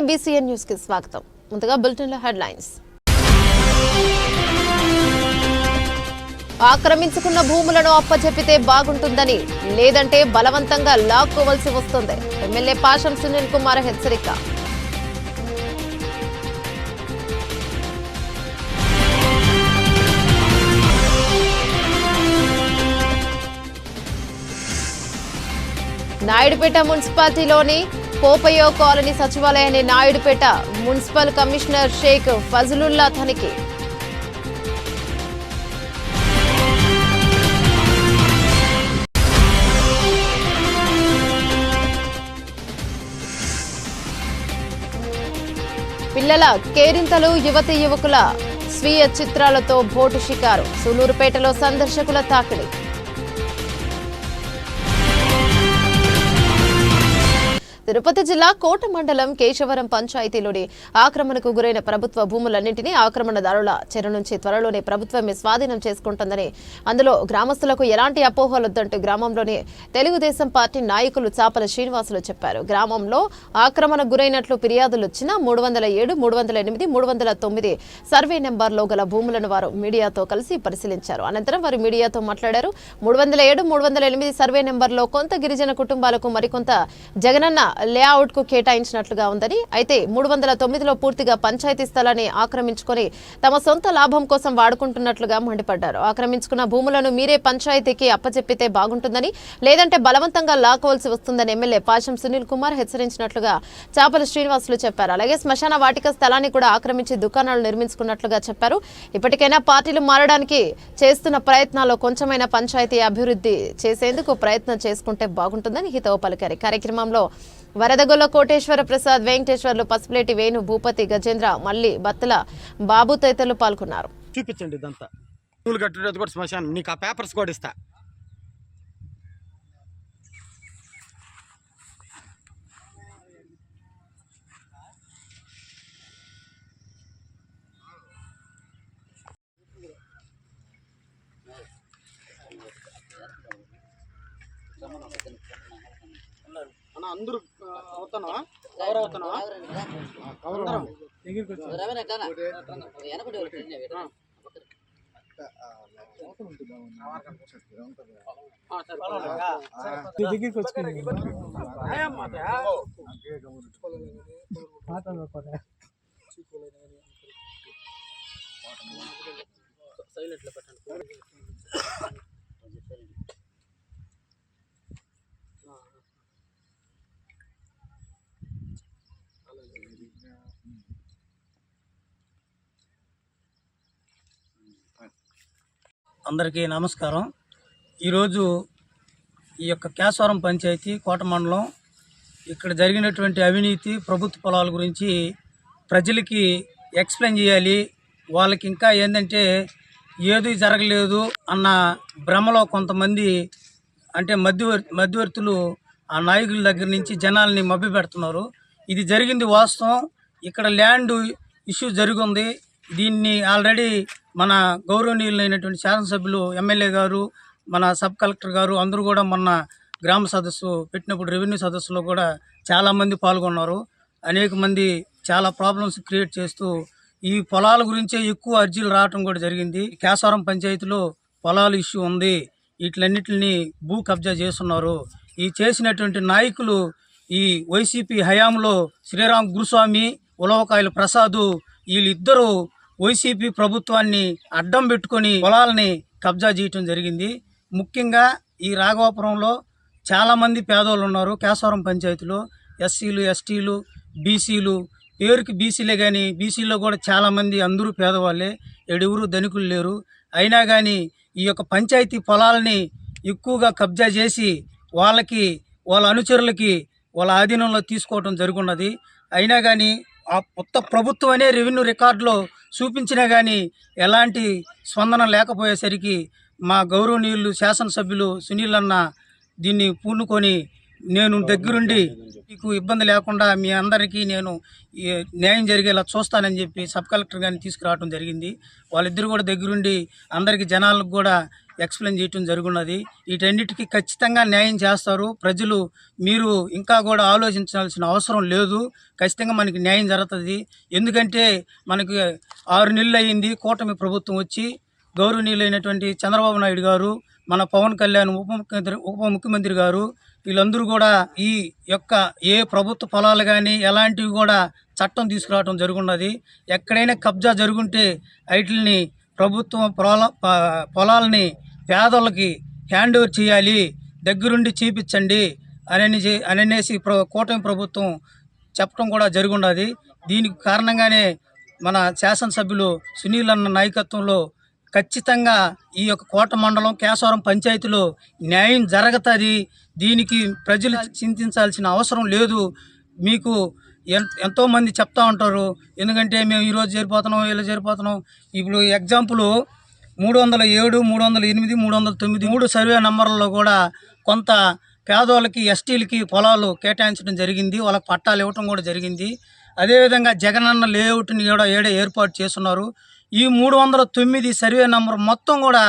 BCN news కి స్వాగతం. ముందుగా బులెటిన్ లో హెడ్లైన్స్. ఆక్రమించుకున్న భూములను అప్పచెప్పితే బాగుంటుందని, లేదంటే బలవంతంగా లాక్కోవలసి వస్తుంది. ఎమ్మెల్యే పాషం సునీల్ కుమార్ హెచ్చరిక. నాయుడుపేట మున్సిపాలిటీలోని పోపయో కాలనీ సచివాలయాన్ని నాయుడుపేట మున్సిపల్ కమిషనర్ షేక్ ఫజలుల్లా తనిఖీ. పిల్లల కేరింతలు, యువతీ యువకుల స్వీయ చిత్రాలతో బోటు షికారు. సూలూరుపేటలో సందర్శకుల తాకిడి. తిరుపతి జిల్లా కోట మండలం కేశవరం పంచాయతీలోని ఆక్రమణకు గురైన ప్రభుత్వ భూములన్నింటినీ ఆక్రమణదారుల చెర నుంచి త్వరలోనే ప్రభుత్వమే స్వాధీనం చేసుకుంటుందని, అందులో గ్రామస్తులకు ఎలాంటి అపోహలొద్దంటూ గ్రామంలోని తెలుగుదేశం పార్టీ నాయకులు చాపల శ్రీనివాసులు చెప్పారు. గ్రామంలో ఆక్రమణకు గురైనట్లు ఫిర్యాదులొచ్చినా 307, 308, 309 సర్వే నెంబర్లో గల భూములను వారు మీడియాతో కలిసి పరిశీలించారు. అనంతరం వారు మీడియాతో మాట్లాడారు. 307, 308 సర్వే నెంబర్లో కొంత గిరిజన కుటుంబాలకు, మరికొంత జగనన్న లేఅవుట్ కు కేటాయించినట్లుగా ఉందని, అయితే 309లో పూర్తిగా పంచాయతీ స్థలాన్ని ఆక్రమించుకొని తమ సొంత లాభం కోసం వాడుకుంటున్నట్లుగా మండిపడ్డారు. ఆక్రమించుకున్న భూములను మీరే పంచాయతీకి అప్పచెప్పితే బాగుంటుందని, లేదంటే బలవంతంగా లాక్కోవాల్సి వస్తుందని ఎమ్మెల్యే పాషం సునీల్ కుమార్ హెచ్చరించినట్లుగా చాపల శ్రీనివాసులు చెప్పారు. అలాగే శ్మశాన వాటిక స్థలాన్ని కూడా ఆక్రమించి దుకాణాలు నిర్మించుకున్నట్లుగా చెప్పారు. ఇప్పటికైనా పార్టీలు మారడానికి చేస్తున్న ప్రయత్నాల్లో కొంచెమైనా పంచాయతీ అభివృద్ధి చేసేందుకు ప్రయత్నం చేసుకుంటే బాగుంటుందని హితవు పలికారు. కార్యక్రమంలో వరదగొల్ల కోటేశ్వర ప్రసాద్, వెంకటేశ్వర్లు, పసుపులేటి వేణు, భూపతి, గజేంద్ర, మల్లి, బత్తల బాబు తదితరులు పాల్గొన్నారు. చూపించండి ఇదంతా పూలు కట్టేది కూడా శ్మశానం. నీకు ఆ పేపర్స్ కూడా ఇస్తా. అందరూ అవుతున్నావా? ఎవరు అవుతున్నావా? అందరం దగ్గరికి సైలెంట్లో పెట్టండి. అందరికీ నమస్కారం. ఈరోజు ఈ యొక్క కేశవరం పంచాయతీ కోట మండలం ఇక్కడ జరిగినటువంటి అవినీతి, ప్రభుత్వ పొలాల గురించి ప్రజలకి ఎక్స్ప్లెయిన్ చేయాలి. వాళ్ళకి ఇంకా ఏంటంటే ఏది జరగలేదు అన్న భ్రమలో కొంతమంది అంటే మధ్యవర్తులు ఆ నాయకుల దగ్గర నుంచి జనాల్ని మభ్య పెడుతున్నారు. ఇది జరిగింది వాస్తవం. ఇక్కడ ల్యాండ్ ఇష్యూ జరిగింది. దీన్ని ఆల్రెడీ మన గౌరవనీయులైనటువంటి శాసనసభ్యులు, ఎమ్మెల్యే గారు, మన సబ్ కలెక్టర్ గారు అందరూ కూడా మొన్న గ్రామ సదస్సు పెట్టినప్పుడు రెవెన్యూ సదస్సులో కూడా చాలామంది పాల్గొన్నారు. అనేక మంది చాలా ప్రాబ్లమ్స్ క్రియేట్ చేస్తూ ఈ పొలాల గురించే ఎక్కువ అర్జీలు రావడం కూడా జరిగింది. కేశవరం పంచాయతీలో పొలాల ఇష్యూ ఉంది, వీటిలన్నిటిని భూ కబ్జా చేస్తున్నారు. ఈ చేసినటువంటి నాయకులు ఈ వైసీపీ హయాంలో శ్రీరామ్ గురుస్వామి, ఉలవకాయల ప్రసాద్, వీళ్ళిద్దరూ వైసీపీ ప్రభుత్వాన్ని అడ్డం పెట్టుకొని పొలాలని కబ్జా చేయటం జరిగింది. ముఖ్యంగా ఈ రాఘవాపురంలో చాలామంది పేదోళ్ళు ఉన్నారు. కేశవరం పంచాయతీలో ఎస్సీలు, ఎస్టీలు, బీసీలు, పేరుకి బీసీలే కానీ బీసీలో కూడా చాలామంది అందరూ పేదవాళ్ళే, ఎవరు ధనికులు లేరు. అయినా కానీ ఈ యొక్క పంచాయతీ పొలాలని ఎక్కువగా కబ్జా చేసి వాళ్ళకి, వాళ్ళ అనుచరులకి వాళ్ళ ఆధీనంలో తీసుకోవటం జరుగున్నది. అయినా కానీ ఆ కొత్త ప్రభుత్వం అనే రెవెన్యూ రికార్డులో చూపించినా కానీ ఎలాంటి స్పందన లేకపోయేసరికి మా గౌరవనీయులు శాసనసభ్యులు సునీల్ అన్న దీన్ని పూనుకొని నేను దగ్గరుండి మీకు ఇబ్బంది లేకుండా మీ అందరికీ నేను న్యాయం జరిగేలా చూస్తానని చెప్పి సబ్ కలెక్టర్ గారిని తీసుకురావడం జరిగింది. వాళ్ళిద్దరు కూడా దగ్గరుండి అందరికీ జనాలకు కూడా ఎక్స్ప్లెయిన్ చేయటం జరుగున్నది. వీటన్నిటికీ ఖచ్చితంగా న్యాయం చేస్తారు ప్రజలు. మీరు ఇంకా కూడా ఆలోచించాల్సిన అవసరం లేదు. ఖచ్చితంగా మనకి న్యాయం జరుగుతుంది. ఎందుకంటే మనకి 6 నెలలు అయింది కూటమి ప్రభుత్వం వచ్చి. గౌరవనీయులైనటువంటి చంద్రబాబు నాయుడు గారు, మన పవన్ కళ్యాణ్ ఉప ముఖ్యమంత్రి గారు, వీళ్ళందరూ కూడా ఈ యొక్క ఏ ప్రభుత్వ పొలాలు కానీ ఎలాంటివి కూడా చట్టం తీసుకురావడం జరుగున్నది. ఎక్కడైనా కబ్జా జరుగుంటే వాటిని ప్రభుత్వం పొలాలని పేదలకి హ్యాండ్ ఓవర్ చేయాలి, దగ్గరుండి చేపించండి అనేసి కూటమి ప్రభుత్వం చెప్పడం కూడా జరుగున్నది. దీనికి కారణంగానే మన శాసనసభ్యులు సునీల్ అన్న నాయకత్వంలో ఖచ్చితంగా ఈ యొక్క కోట మండలం కేశవరం పంచాయతీలో న్యాయం జరుగుతుంది. దీనికి ప్రజలు చింతించాల్సిన అవసరం లేదు. మీకు ఎంతోమంది చెప్తా ఉంటారు, ఎందుకంటే మేము ఈరోజు చేరిపోతున్నాం, ఇలా చేరిపోతున్నాం. ఇప్పుడు ఎగ్జాంపుల్ 307, 308, 309 3 సర్వే నంబర్లలో కూడా కొంత పేదోళ్ళకి ఎస్టీలకి పొలాలు కేటాయించడం జరిగింది. వాళ్ళకి పట్టాలు ఇవ్వటం కూడా జరిగింది. అదేవిధంగా జగనన్న లేఅవుట్ని కూడా ఏర్పాటు చేస్తున్నారు. ఈ 309 సర్వే నంబర్ మొత్తం కూడా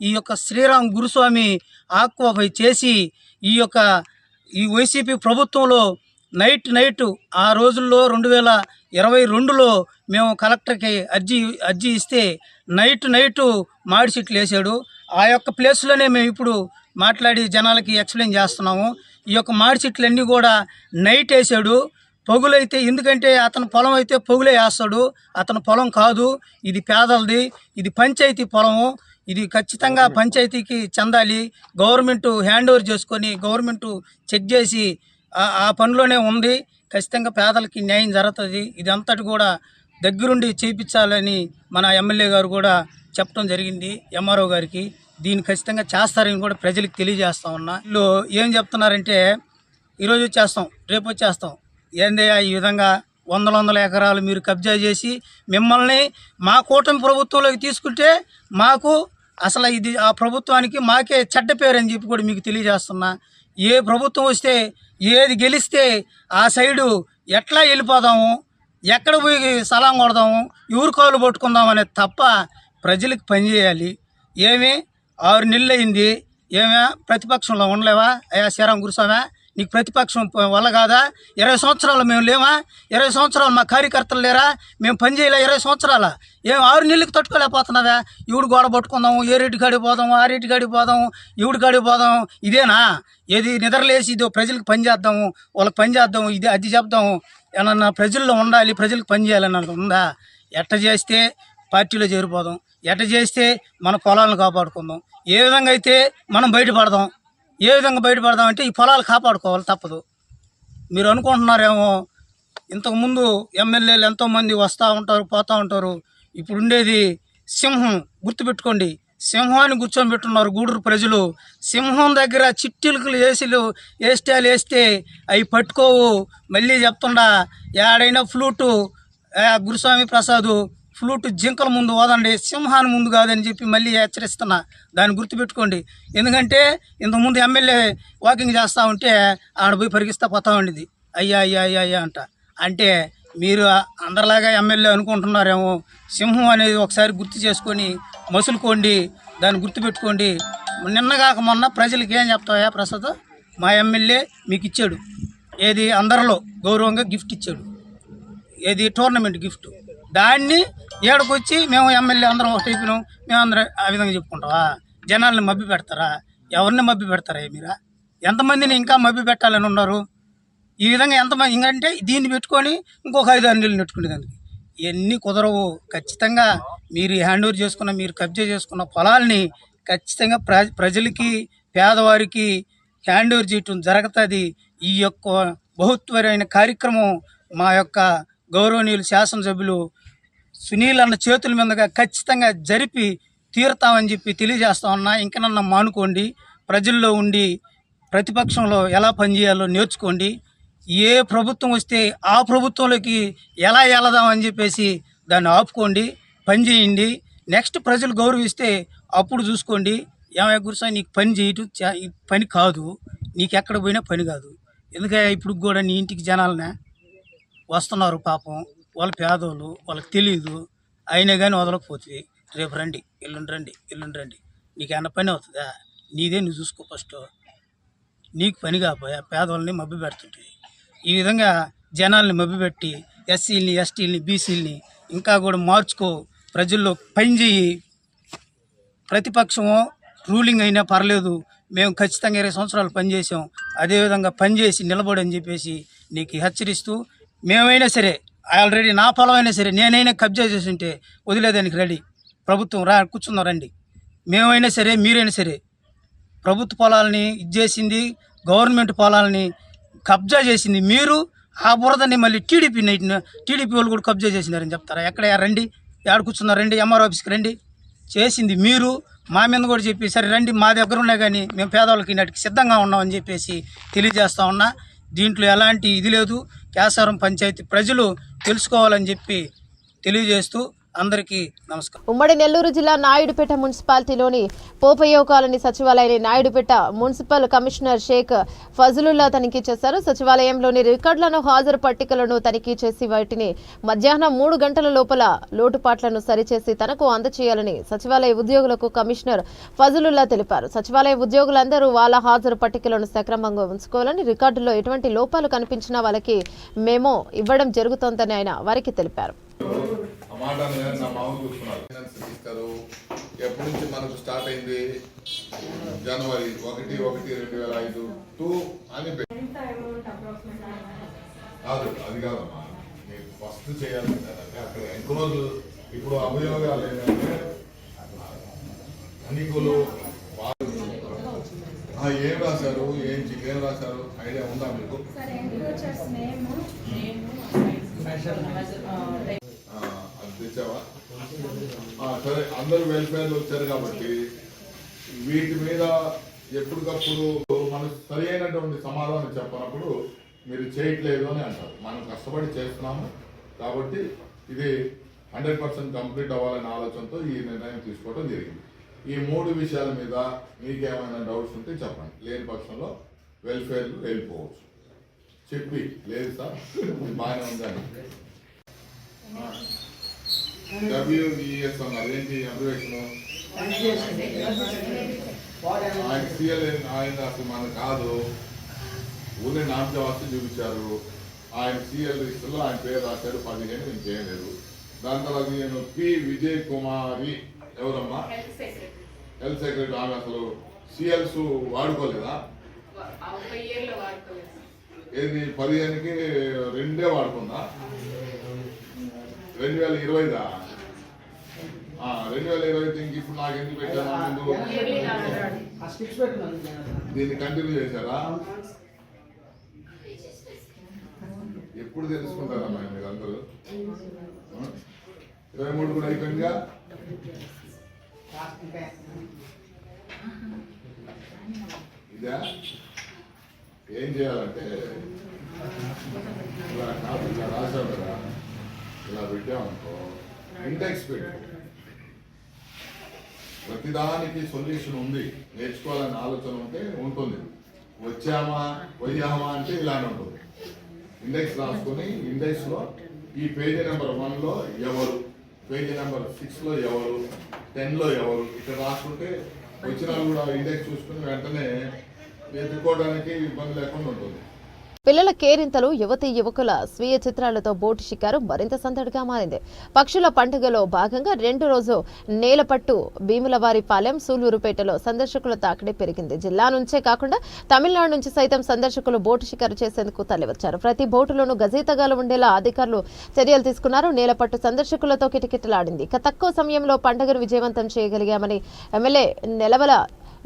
ఈ యొక్క శ్రీరామ్ గురుస్వామి ఆక్వాపై చేసి ఈ వైసీపీ ప్రభుత్వంలో నైట్ ఆ రోజుల్లో 2022లో మేము కలెక్టర్కి అర్జీ ఇస్తే నైట్ మాడి చెట్లు వేసాడు. ఆ యొక్క ప్లేస్లోనే మేము ఇప్పుడు మాట్లాడి జనాలకి ఎక్స్ప్లెయిన్ చేస్తున్నాము. ఈ యొక్క మాడి చెట్లన్నీ కూడా నైట్ వేసాడు. పొగులైతే, ఎందుకంటే అతని పొలం అయితే పొగులే వేస్తాడు, అతని పొలం కాదు, ఇది పేదలది, ఇది పంచాయతీ పొలము, ఇది ఖచ్చితంగా పంచాయతీకి చెందాలి. గవర్నమెంట్ హ్యాండ్ ఓవర్ చేసుకొని గవర్నమెంట్ చెక్ చేసి ఆ పనిలోనే ఉంది. ఖచ్చితంగా పేదలకి న్యాయం జరుగుతుంది. ఇది అంతటి కూడా దగ్గరుండి చేయించాలని మన ఎమ్మెల్యే గారు కూడా చెప్పడం జరిగింది ఎంఆర్ఓ గారికి. దీన్ని ఖచ్చితంగా చేస్తారని కూడా ప్రజలకు తెలియజేస్తా ఉన్నా. వీళ్ళు ఏం చెప్తున్నారంటే ఈరోజు వచ్చేస్తాం, రేపు వచ్చేస్తాం, ఏందయ్యా ఈ విధంగా వందల ఎకరాలు మీరు కబ్జా చేసి మిమ్మల్ని మా కూటమి ప్రభుత్వంలోకి తీసుకుంటే మాకు అసలు ఇది ఆ ప్రభుత్వానికి మాకే చెడ్డ పేరు అని చెప్పి కూడా మీకు తెలియజేస్తున్నా. ఏ ప్రభుత్వం వస్తే ఏది గెలిస్తే ఆ సైడు ఎట్లా వెళ్ళిపోదాము, ఎక్కడ పోయి సలాం కొడదాము, ఎవరు కాళ్ళు పట్టుకుందాం అనేది తప్ప ప్రజలకు పనిచేయాలి. ఏమి 6 నెలలు అయింది, ఏమే ప్రతిపక్షంలో ఉండలేవా అయ్యా శ్రీరామ్ గురుస్వామి? నీకు ప్రతిపక్షం వల్ల కాదా? 20 సంవత్సరాలు మేము లేవా? 20 సంవత్సరాలు మా కార్యకర్తలు లేరా? మేము పనిచేయలే 20 సంవత్సరాల? ఏం 6 నెలలకు తట్టుకోలేకపోతున్నావా? ఇవుడు గోడ పట్టుకుందాము, ఏ రెడ్డి కాడికి పోదాము, ఆ రెడ్డి కాడికి పోదాము, ఇవుడు కాడికి పోదాము, ఇదేనా? ఏది నిద్రలేసి ఇదో ప్రజలకు పని చేద్దాము, వాళ్ళకి పని చేద్దాము, ఇది అది చెప్దాము, ఏమన్నా ప్రజల్లో ఉండాలి, ప్రజలకు పని చేయాలన్నది ఉందా? ఎట్ట చేస్తే పార్టీలో చేరిపోదాం, ఎట్ట చేస్తే మన పొలాలను కాపాడుకుందాం, ఏ విధంగా అయితే మనం బయటపడదాం, ఏ విధంగా బయటపడదామంటే ఈ పొలాలు కాపాడుకోవాలి, తప్పదు. మీరు అనుకుంటున్నారేమో ఇంతకుముందు ఎమ్మెల్యేలు ఎంతోమంది వస్తూ ఉంటారు, పోతూ ఉంటారు. ఇప్పుడు ఉండేది సింహం, గుర్తుపెట్టుకోండి. సింహాన్ని కూర్చొని పెట్టున్నారు గూడూరు ప్రజలు. సింహం దగ్గర చిట్టిలకులు వేస్టాలు వేస్తే అవి పట్టుకోవు. మళ్ళీ చెప్తుండా, ఏడైనా ఫ్లూటు గురుస్వామి ప్రసాద్ ఫ్లూట్ జింకల ముందు ఓదండి, సింహాన్ని ముందు కాదని చెప్పి మళ్ళీ హెచ్చరిస్తున్నా. దాన్ని గుర్తుపెట్టుకోండి. ఎందుకంటే ఇంతకుముందు ఎమ్మెల్యే వాకింగ్ చేస్తూ ఉంటే ఆడ పోయి పరిగిస్తా పోతా ఉండేది, అయ్యా అయ్యా అయ్యా అయ్యా అంటే మీరు అందరిలాగా ఎమ్మెల్యే అనుకుంటున్నారేమో. సింహం అనేది ఒకసారి గుర్తు చేసుకొని మసులుకోండి, దాన్ని గుర్తుపెట్టుకోండి. నిన్నగాక మొన్న ప్రజలకి ఏం చెప్తావా ప్రసాద్? మా ఎమ్మెల్యే మీకు ఇచ్చాడు, ఏది అందరిలో గౌరవంగా గిఫ్ట్ ఇచ్చాడు, ఏది టోర్నమెంట్ గిఫ్ట్. దాన్ని ఏడకొచ్చి మేము ఎమ్మెల్యే అందరం ఒకటి అయిపోయినాం, మేము అందరం ఆ విధంగా చెప్పుకుంటావా? జనాల్ని మభ్య పెడతారా? ఎవరిని మభ్య పెడతారా? మీరా ఎంతమందిని ఇంకా మభ్య పెట్టాలని ఉన్నారు? ఈ విధంగా ఎంతమంది ఇంకంటే దీన్ని పెట్టుకొని ఇంకొక 5-6 నెలలు నెట్టుకునేదానికి ఇవన్నీ కుదరవు. ఖచ్చితంగా మీరు హ్యాండ్ ఓవర్ చేసుకున్న, మీరు కబ్జా చేసుకున్న పొలాల్ని ఖచ్చితంగా ప్రజలకి, పేదవారికి హ్యాండ్ ఓవర్ చేయటం జరుగుతుంది. ఈ యొక్క బహుత్వరైన కార్యక్రమం మా యొక్క గౌరవనీయులు శాసనసభ్యులు సునీల్ అన్న చేతుల మీదుగా ఖచ్చితంగా జరిపి తీరుతామని చెప్పి తెలియజేస్తా ఉన్నా. ఇంకనన్నా మానుకోండి, ప్రజల్లో ఉండి ప్రతిపక్షంలో ఎలా పనిచేయాలో నేర్చుకోండి. ఏ ప్రభుత్వం వస్తే ఆ ప్రభుత్వంలోకి ఎలా వెళదామని చెప్పేసి దాన్ని ఆపుకోండి, పనిచేయండి. నెక్స్ట్ ప్రజలు గౌరవిస్తే అప్పుడు చూసుకోండి. ఏమయ్య గురుస్వామి, నీకు పని చేయటం పని కాదు, నీకు ఎక్కడ పోయినా పని కాదు. ఎందుకంటే ఇప్పుడు కూడా నీ ఇంటికి జనాలనే వస్తున్నారు, పాపం వాళ్ళ పేదోళ్ళు, వాళ్ళకి తెలియదు, అయినా కానీ వదలకపోతుంది. రేపు రండి, ఎల్లుండి రండి, నీకేమన్నా పని అవుతుందా? నీదే నువ్వు చూసుకో ఫస్ట్. నీకు పని కాకపోయా పేదవాళ్ళని మభ్య పెడుతుంటుంది. ఈ విధంగా జనాల్ని మభ్యపెట్టి ఎస్సీలని, ఎస్టీలని, బీసీలని ఇంకా కూడా మార్చుకో, ప్రజల్లో పని చేయి. ప్రతిపక్షమో రూలింగ్ అయినా పర్లేదు, మేము ఖచ్చితంగా 20 సంవత్సరాలు పనిచేసాం, అదేవిధంగా పనిచేసి నిలబడని చెప్పేసి నీకు హెచ్చరిస్తూ, మేమైనా సరే ఆల్రెడీ నా పొలం అయినా సరే నేనైనా కబ్జా చేసి ఉంటే వదిలేదానికి రెడీ. ప్రభుత్వం కూర్చుందాం రండి. మేమైనా సరే మీరైనా సరే ప్రభుత్వ పొలాలని ఇచ్చేసింది, గవర్నమెంట్ పొలాలని కబ్జా చేసింది మీరు. ఆ బురదని మళ్ళీ టీడీపీ వాళ్ళు కూడా కబ్జా చేసినారని చెప్తారా? ఎక్కడ రండి, ఎక్కడ కూర్చున్నారండి, ఎంఆర్ ఆఫీస్కి రండి. చేసింది మీరు, మా మీద కూడా చెప్పి సరే రండి మా దగ్గర ఉన్నాయి కానీ మేము పేదవాళ్ళకి నాటికి సిద్ధంగా ఉన్నామని చెప్పేసి తెలియజేస్తా ఉన్నా. దీంట్లో ఎలాంటి ఇది లేదు. కేశవరం పంచాయతీ ప్రజలు తెలుసుకోవాలని చెప్పి తెలియజేస్తూ అందరికీ నమస్కారం. ఉమ్మడి నెల్లూరు జిల్లా నాయుడుపేట మున్సిపాలిటీలోని పోపయ్య కాలనీ సచివాలయాన్ని నాయుడుపేట మున్సిపల్ కమిషనర్ షేక్ ఫజలుల్లా తనిఖీ చేశారు. సచివాలయంలోని రికార్డులను, హాజరు పట్టికలను తనిఖీ చేసి వాటిని మధ్యాహ్నం 3 గంటల లోపల లోటుపాట్లను సరిచేసి తనకు అందజేయాలని సచివాలయ ఉద్యోగులకు కమిషనర్ ఫజలుల్లా తెలిపారు. సచివాలయ ఉద్యోగులందరూ వాళ్ళ హాజరు పట్టికలను సక్రమంగా ఉంచుకోవాలని, రికార్డుల్లో ఎటువంటి లోపాలు కనిపించినా వాళ్ళకి మెమో ఇవ్వడం జరుగుతోందని ఆయన వారికి తెలిపారు. నా మామూలు చూసుకున్నారు. ఎప్పటి నుంచి మనకు స్టార్ట్ అయింది? జనవరి 1, 2005 అని కాదు, అది కాదమ్మా. మీరు ఫస్ట్ చేయాలి అంటే అక్కడ ఎక్కువ రోజులు ఇప్పుడు అభియోగాలు ఏంటంటే అనికులు ఏం రాశారు, ఏం రాశారు ఐడియా ఉందా మీకు? తెచ్చావా? సరే, అందరూ వెల్ఫేర్లు వచ్చారు కాబట్టి వీటి మీద ఎప్పటికప్పుడు మనకు సరి అయినటువంటి సమాధానం చెప్పనప్పుడు మీరు చేయట్లేదు అని అంటారు. మనం కష్టపడి చేస్తున్నాము కాబట్టి ఇది 100% కంప్లీట్ అవ్వాలనే ఆలోచనతో ఈ నిర్ణయం తీసుకోవడం జరిగింది. ఈ 3 విషయాల మీద మీకేమైనా డౌట్స్ ఉంటే చెప్పండి. లేని పక్షంలో వెల్ఫేర్లు వెళ్ళిపోవచ్చు. చెప్పి లేదు సార్ బాగానే ఉందని WES అన్నారు. ఏంటి అబ్జర్వేషన్? ఆయన సీఎల్ ఆయన అసలు మన కాదు, ఊరిని నామకే వస్తే చూపించారు. ఆయన సీఎల్ లిస్టులో ఆయన పేరు రాశారు 15, ఇంకేం లేదు. దాని తర్వాత నేను పి విజయ్ కుమారి ఎవరమ్మా? Health secretary. ఆమె అసలు సీఎల్స్ వాడుకోలేదా? ఏది 15కి 2 వాడుకుందా? 2020దా? 2020 ఇంక ఇప్పుడు నాకు ఎందుకు పెట్టాను? దీన్ని కంటిన్యూ చేశారా? ఎప్పుడు తెలుసుకుంటారమ్మా మీరు అందరూ? 23 కూడా అయిపోయిందిగా. ఇదా ఏం చేయాలంటే ఇలా కాదు, ఇలా రాశాం కదా, ఇలా పెట్టామనుకో, ఇండెక్స్ పెట్టు. ప్రతిదానికి సొల్యూషన్ ఉంది, నేర్చుకోవాలనే ఆలోచన ఉంటే ఉంటుంది. వచ్చామా పోయామా అంటే ఇలానే ఉంటుంది. ఇండెక్స్ రాసుకొని ఇండెక్స్లో ఈ పేజీ నెంబర్ 1లో ఎవరు, పేజీ నెంబర్ 6లో ఎవరు, 10లో ఎవరు, ఇక్కడ రాసుకుంటే వచ్చిన కూడా ఇండెక్స్ చూసుకుని వెంటనే ఎత్తుకోవడానికి ఇబ్బంది లేకుండా ఉంటుంది. పిల్లల కేరింతలు, యువతీ యువకుల స్వీయ చిత్రాలతో బోటు షికారు మరింత సందడిగా మారింది. పక్షుల పండుగలో భాగంగా 2 రోజు నేలపట్టు భీములవారిపాలెం, సూలూరుపేటలో సందర్శకుల తాకిడి పెరిగింది. జిల్లా నుంచే కాకుండా తమిళనాడు నుంచి సైతం సందర్శకులు బోటు షికారు చేసేందుకు తరలివచ్చారు. ప్రతి బోటులోనూ గజేతగాలు ఉండేలా అధికారులు చర్యలు తీసుకున్నారు. నేలపట్టు సందర్శకులతో కిటకిటలాడింది. ఇక తక్కువ సమయంలో పండుగను విజయవంతం చేయగలిగామని ఎమ్మెల్యే నెలవల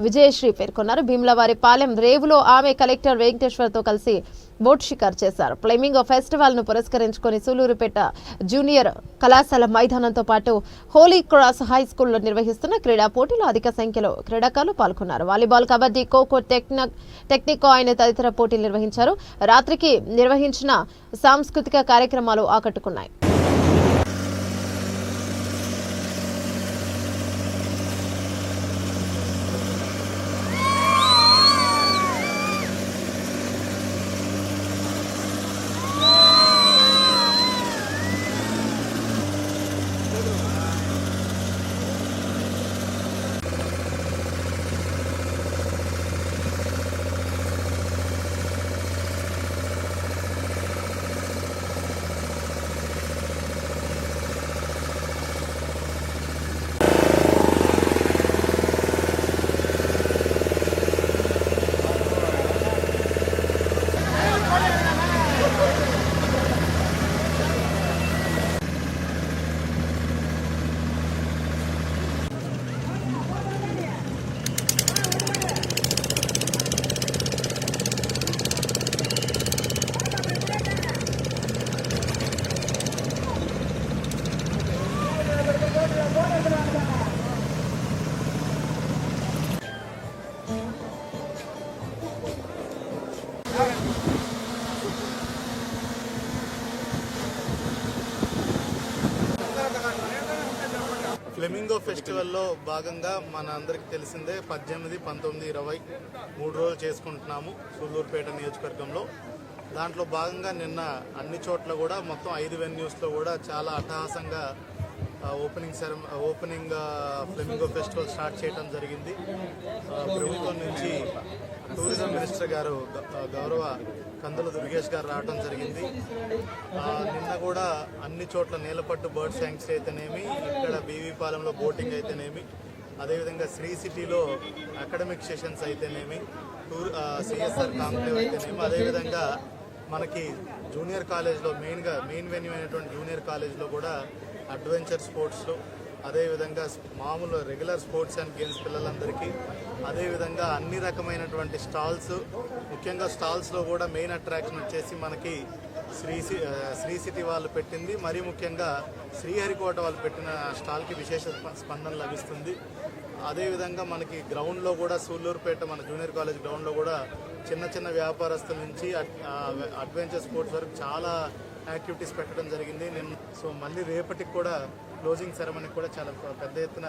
విజయశ్రీ పేర్కొన్నారు. భీములవారిపాలెం రేవులో ఆమె కలెక్టర్ వెంకటేశ్వర్తో కలిసి బోట్ షికారు చేశారు. ఫ్లెమింగో ఫెస్టివల్ ను పురస్కరించుకొని సూలూరుపేట జూనియర్ కళాశాల మైదానంతో పాటు హోలీ క్రాస్ హై స్కూల్లో నిర్వహిస్తున్న క్రీడా పోటీలో అధిక సంఖ్యలో క్రీడాకారులు పాల్గొన్నారు. వాలీబాల్, కబడ్డీ, ఖోఖో, టెక్నికో ఆయన తదితర పోటీలు నిర్వహించారు. రాత్రికి నిర్వహించిన సాంస్కృతిక కార్యక్రమాలు ఆకట్టుకున్నాయి. ఫెస్టివల్లో భాగంగా మన అందరికీ తెలిసిందే 18, 19, 20 3 రోజులు చేసుకుంటున్నాము సూళ్ళూరుపేట నియోజకవర్గంలో. దాంట్లో భాగంగా నిన్న అన్ని చోట్ల కూడా మొత్తం 5 వెన్యూస్లో కూడా చాలా అట్టహాసంగా ఓపెనింగ్ ఫ్లెమింగో ఫెస్టివల్ స్టార్ట్ చేయడం జరిగింది. ప్రభుత్వం నుంచి టూరిజం మినిస్టర్ గారు గౌరవ కందుల దుర్గేష్ గారు రావడం జరిగింది. నిన్న కూడా అన్ని చోట్ల నీలపట్టు బర్డ్ శాంక్చురీ అయితేనేమి, ఇక్కడ బీవీపాలెంలో బోటింగ్ అయితేనేమి, అదేవిధంగా శ్రీ సిటీలో అకాడమిక్ సెషన్స్ అయితేనేమి, సిఎస్ఆర్ కాంక్లేవ్ అయితేనేమి, అదేవిధంగా మనకి జూనియర్ కాలేజ్లో మెయిన్ వెన్యూ అయినటువంటి జూనియర్ కాలేజ్లో కూడా అడ్వెంచర్ స్పోర్ట్స్లో, అదేవిధంగా మామూలు రెగ్యులర్ స్పోర్ట్స్ అండ్ గేమ్స్ పిల్లలందరికీ, అదేవిధంగా అన్ని రకమైనటువంటి స్టాల్స్, ముఖ్యంగా స్టాల్స్లో కూడా మెయిన్ అట్రాక్షన్ వచ్చేసి మనకి శ్రీ సిటీ వాళ్ళు పెట్టింది, మరీ ముఖ్యంగా శ్రీహరికోట వాళ్ళు పెట్టిన స్టాల్కి విశేష స్పందన లభిస్తుంది. అదేవిధంగా మనకి గ్రౌండ్లో కూడా సూళ్ళూరుపేట మన జూనియర్ కాలేజ్ గ్రౌండ్లో కూడా చిన్న చిన్న వ్యాపారస్తుల నుంచి అడ్వెంచర్ స్పోర్ట్స్ వరకు చాలా యాక్టివిటీస్ పెట్టడం జరిగింది. సో మళ్ళీ రేపటికి కూడా క్లోజింగ్ సెరమనీకి కూడా చాలా పెద్ద ఎత్తున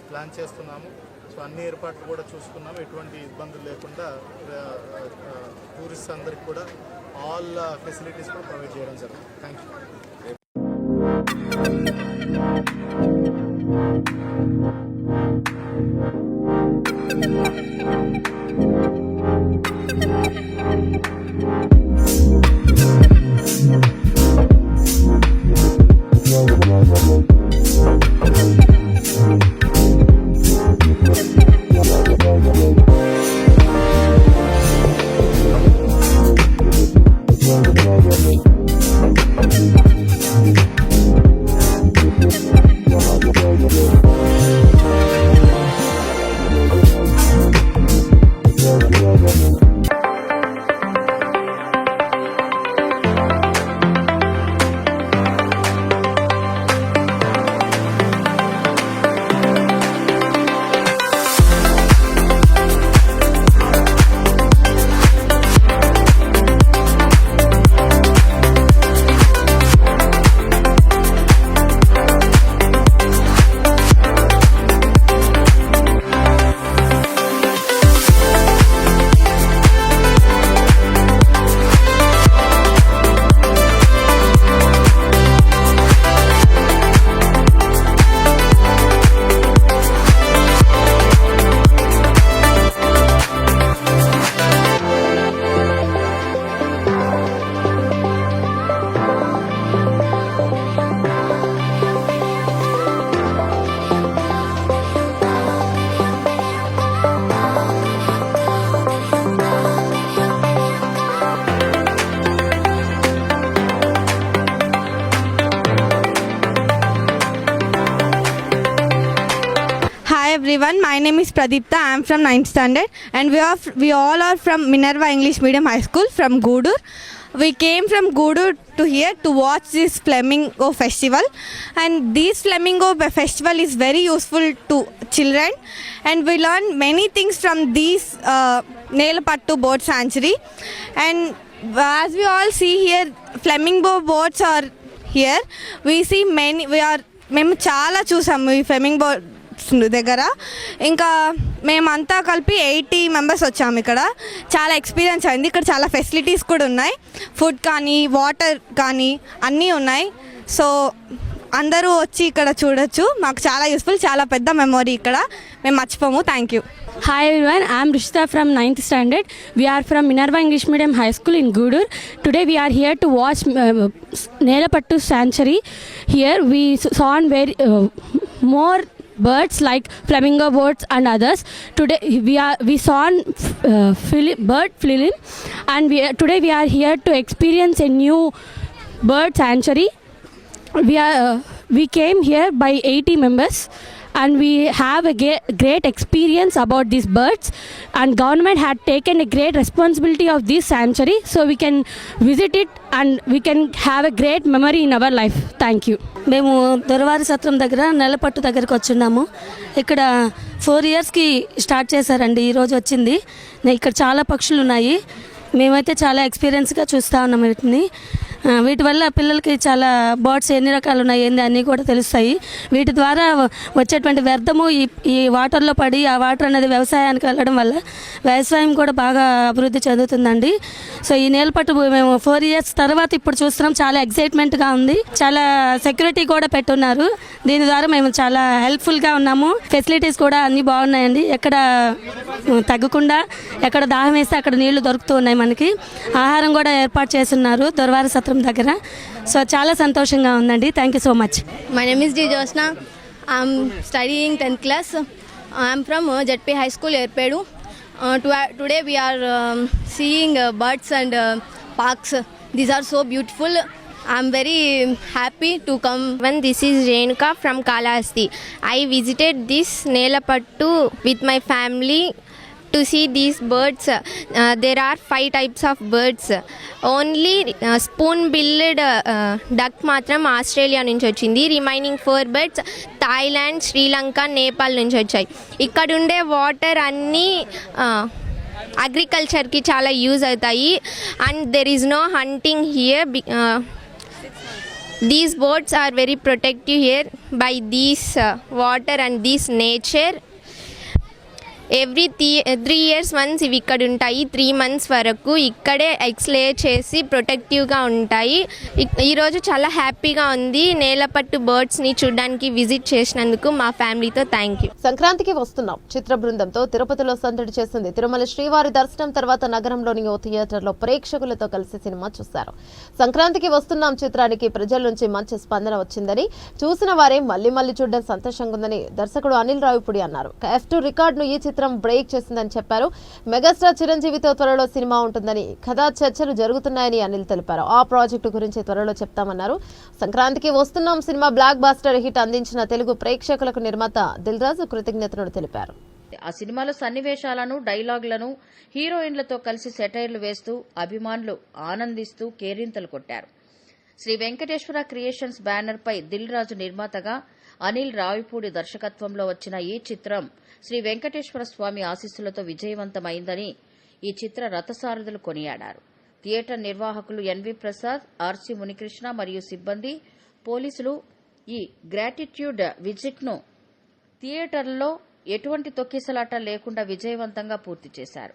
ప్లాన్ చేస్తున్నాము. సో అన్ని ఏర్పాట్లు కూడా చూసుకున్నాము, ఎటువంటి ఇబ్బందులు లేకుండా టూరిస్ట్ అందరికి కూడా ఆల్ ఫెసిలిటీస్ కూడా ప్రొవైడ్ చేయడం జరుగుతుంది. Thank everyone, my name is Pradipta. I am from 9th standard and we all are from Minerva English Medium High School from Goodur. We came from Goodur to here to watch this Flamingo Festival, and this Flamingo Festival is very useful to children, and we learn many things from this Nelapattu Bird Sanctuary. And as we all see here, Flamingo birds are here. We see many, మేము చాలా చూసాము ఈ flamingo దగ్గర. ఇంకా మేమంతా కలిపి 80 members వచ్చాము. ఇక్కడ చాలా ఎక్స్పీరియన్స్ అయింది. ఇక్కడ చాలా ఫెసిలిటీస్ కూడా ఉన్నాయి, ఫుడ్ కానీ వాటర్ కానీ అన్నీ ఉన్నాయి. సో అందరూ వచ్చి ఇక్కడ చూడొచ్చు. మాకు చాలా యూస్ఫుల్, చాలా పెద్ద మెమొరీ, ఇక్కడ మేము మర్చిపోము. Thank you. Hi everyone, I am Rishita from 9th standard. We are from Minerva English Medium High School in Goodur. Today we are here to watch Nelapattu Sanctuary. Here we saw more birds like flamingo birds and others. Today we saw bird film, and today we are here to experience a new bird sanctuary. We came here by 80 members, and we have a great experience about these birds, and government had taken a great responsibility of this sanctuary, so we can visit it and we can have a great memory in our life. Thank you. మేము దొరవారి సత్రం దగ్గర నెలపట్టు దగ్గరకు వచ్చున్నాము. ఇక్కడ 4 yearsకి start చేశారండి. ఈరోజు వచ్చింది. ఇక్కడ చాలా పక్షులు ఉన్నాయి. మేమైతే చాలా ఎక్స్పీరియన్స్గా చూస్తూ ఉన్నాం వీటిని. వీటి వల్ల పిల్లలకి చాలా బర్డ్స్ ఎన్ని రకాలు ఉన్నాయి ఏంది అన్నీ కూడా తెలుస్తాయి. వీటి ద్వారా వచ్చేటువంటి వ్యర్థము ఈ వాటర్లో పడి ఆ వాటర్ అనేది వ్యవసాయానికి వెళ్ళడం వల్ల వ్యవసాయం కూడా బాగా అభివృద్ధి చెందుతుందండి. సో ఈ నేలపట్టు మేము 4 years తర్వాత ఇప్పుడు చూస్తున్నాం. చాలా ఎక్సైట్మెంట్గా ఉంది. చాలా సెక్యూరిటీ కూడా పెట్టున్నారు. దీని ద్వారా మేము చాలా హెల్ప్ఫుల్గా ఉన్నాము. ఫెసిలిటీస్ కూడా అన్నీ బాగున్నాయండి. ఎక్కడ తగ్గకుండా ఎక్కడ దాహం వేస్తే అక్కడ నీళ్లు దొరుకుతూ ఉన్నాయి. మనకి ఆహారం కూడా ఏర్పాటు చేస్తున్నారు దొరవారి సత్రం దగ్గర. సో చాలా సంతోషంగా ఉందండి. Thank you so much. My name is D. Josna. I'm studying 10th class. I'm from ZP High School, Erpedu. Today we are seeing birds and parks. These are so beautiful. I'm very happy to come. This is Renuka from Kalahasti. I visited this Nelapattu with my family to see these birds. There are 5 types of birds. Only spoon-billed duck matram Australia nunchi ochindi. Remaining 4 birds Thailand, Sri Lanka, Nepal nunchi vachayi. Ikkadunde water anni agriculture ki chala use avutayi and there is no hunting here. These birds are very protective here by this water and this nature. Every 3 years once ఇవి ఇక్కడ ఉంటాయి. 3 months వరకు ఇక్కడే ఎక్స్లే చేసి ప్రొటెక్టివ్గా ఉంటాయి. ఈరోజు చాలా హ్యాపీగా ఉంది. నేలపట్టు బర్డ్స్ని చూడడానికి విజిట్ చేసినందుకు మా ఫ్యామిలీతో థ్యాంక్ యూ. సంక్రాంతికి వస్తున్నాం చిత్ర బృందంతో తిరుపతిలో సందడి చేసింది. తిరుమల శ్రీవారి దర్శనం తర్వాత నగరంలోని ఓ థియేటర్లో ప్రేక్షకులతో కలిసి సినిమా చూశారు. సంక్రాంతికి వస్తున్నాం చిత్రానికి ప్రజల నుంచి మంచి స్పందన వచ్చిందని, చూసిన వారే మళ్లీ మళ్లీ చూడడం సంతోషంగా ఉందని దర్శకుడు అనిల్ రావిపూడి అన్నారు. F2 రికార్డును ఈ చిత్రం బ్రేక్ చేసిందని చెప్పారు. మెగాస్టార్ చిరంజీవితో త్వరలో సినిమా ఉంటుందని కథా చర్చలు జరుగుతున్నాయని అనిల్ తెలిపారు. ఆ ప్రాజెక్టు గురించి త్వరలో చెప్తామన్నారు. సంక్రాంతికి వస్తున్నాం సినిమా బ్లాక్ బాస్టర్ హిట్ అందించిన తెలుగు ప్రేక్షకులకు నిర్మాత దిల్ రాజు కృతజ్ఞతలు తెలిపారు. ఆ సినిమాలో సన్నివేశాలను, డైలాగులను హీరోయిన్లతో కలిసి సెటైర్లు వేస్తూ అభిమానులు ఆనందిస్తూ కేరింతలు కొట్టారు. శ్రీ వెంకటేశ్వర క్రియేషన్స్ బ్యానర్ పై దిల్ రాజు నిర్మాతగా అనిల్ రావిపూడి దర్శకత్వంలో వచ్చిన ఈ చిత్రం శ్రీ వెంకటేశ్వర స్వామి ఆశీస్సులతో విజయవంతమైందని ఈ చిత్ర రథసారథులు కొనియాడారు. థియేటర్ నిర్వాహకులు ఎన్వి ప్రసాద్, ఆర్సి మునికృష్ణ మరియు సిబ్బంది, పోలీసులు ఈ గ్రాటిట్యూడ్ విజిట్ను థియేటర్లలో ఎటువంటి తొక్కిసలాట లేకుండా విజయవంతంగా పూర్తి చేశారు.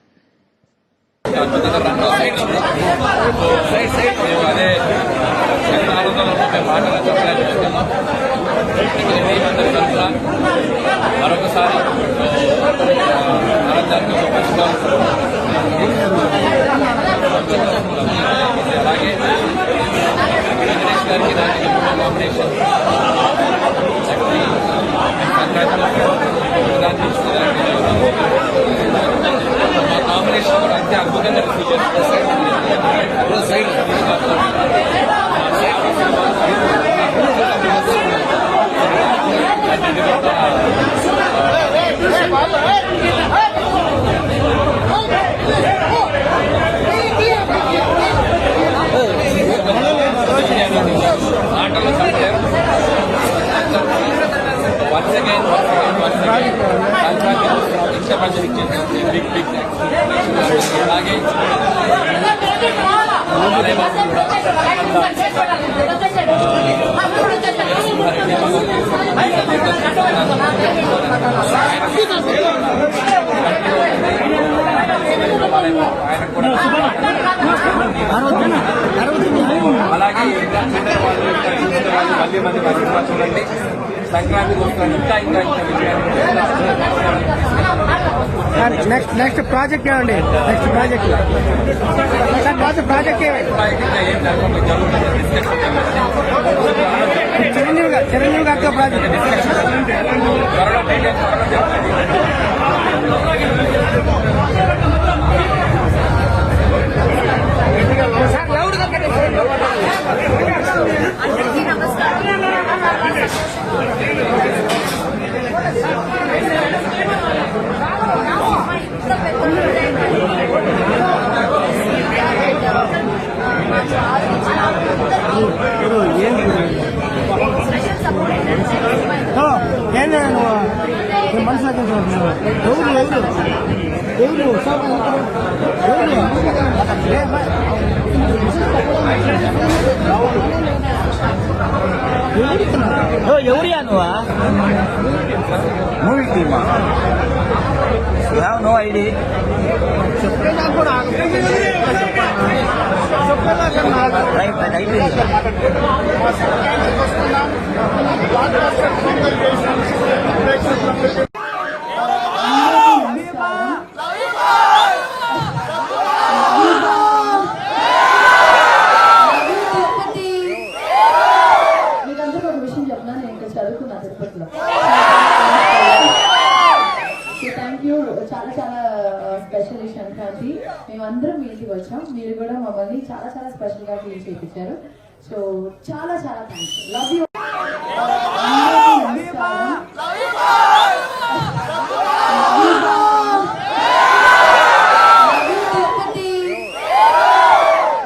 మరొకసారి అలాగే వెంకటేష్ గారికి దానికి కాంబినేషన్ మా కాంబినేషన్ కూడా అంతే అద్భుతంగా ఆటలో once again, big అలాగే అలాగే మళ్ళీ మంది చూడండి. సంక్రాంతికి వస్తున్నాను ఇంకా నెక్స్ట్ ప్రాజెక్ట్ ఏమండి? నెక్స్ట్ ప్రాజెక్ట్ చిరంజీవి గారితో ప్రాజెక్ట్ మనసు ఎవరియా నువ్వా మూవీ టీమా యూ హ్యావ్ నో ఐడి మీకందరూ ఒక విషయం చెప్పినా నేను ఇక్కడ చదువుకున్నా తిరుపతిలో. Thank you. చాలా చాలా స్పెషల్ ఈ సంక్రాంతి. మేమందరం మీ ఇంటికి వచ్చాం, మీరు కూడా మమ్మల్ని చాలా చాలా స్పెషల్గా ఫీల్ చేయించారు. సో చాలా చాలా థ్యాంక్స్. Love you.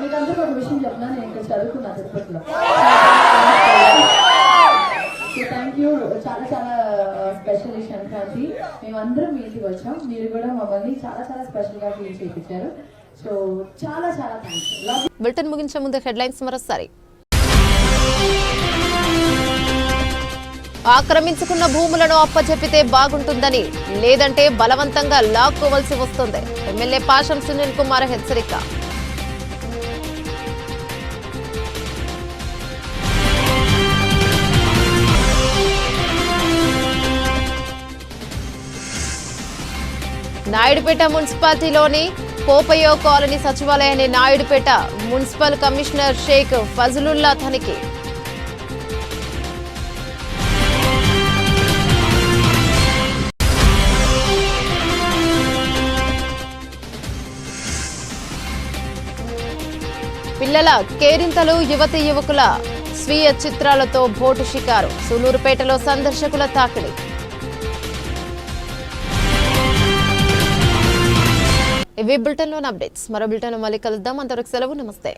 మీకందరూ ఒక విషయం చెప్పినా నేను ఇక్కడ చదువుకున్నా తిరుపతిలో. Thank you. చాలా చాలా స్పెషల్ ఈ సంక్రాంతి. మేమందరం మీ ఇంటికి వచ్చాం, మీరు కూడా మమ్మల్ని చాలా చాలా స్పెషల్గా ఫీల్ చేయించారు. సో చాలా చాలా థ్యాంక్స్. Love you. బులెటిన్ ముగించే ముందు హెడ్లైన్స్ మరోసారి. ఆక్రమించుకున్న భూములను అప్పచెప్పితే బాగుంటుందని, లేదంటే బలవంతంగా లాక్కోవలసి వస్తుంది. ఎమ్మెల్యే పాషం సునీల్ కుమార్ హెచ్చరిక. నాయుడుపేట మున్సిపాలిటీలోని పోపయో కాలనీ సచివాలయాన్ని నాయుడుపేట మున్సిపల్ కమిషనర్ షేక్ ఫజలుల్లా తనిఖీ. పిల్లల కేరింతలు, యువతి యువకుల స్వీయ చిత్రాలతో బోటు షికారు. సూలూరుపేటలో సందర్శకుల తాకిడి. ఇవి బులెటిన్లోని అప్డేట్స్. మరో బులెటిన్ మళ్ళీ కలుద్దాం. అంతవరకు సెలవు. నమస్తే.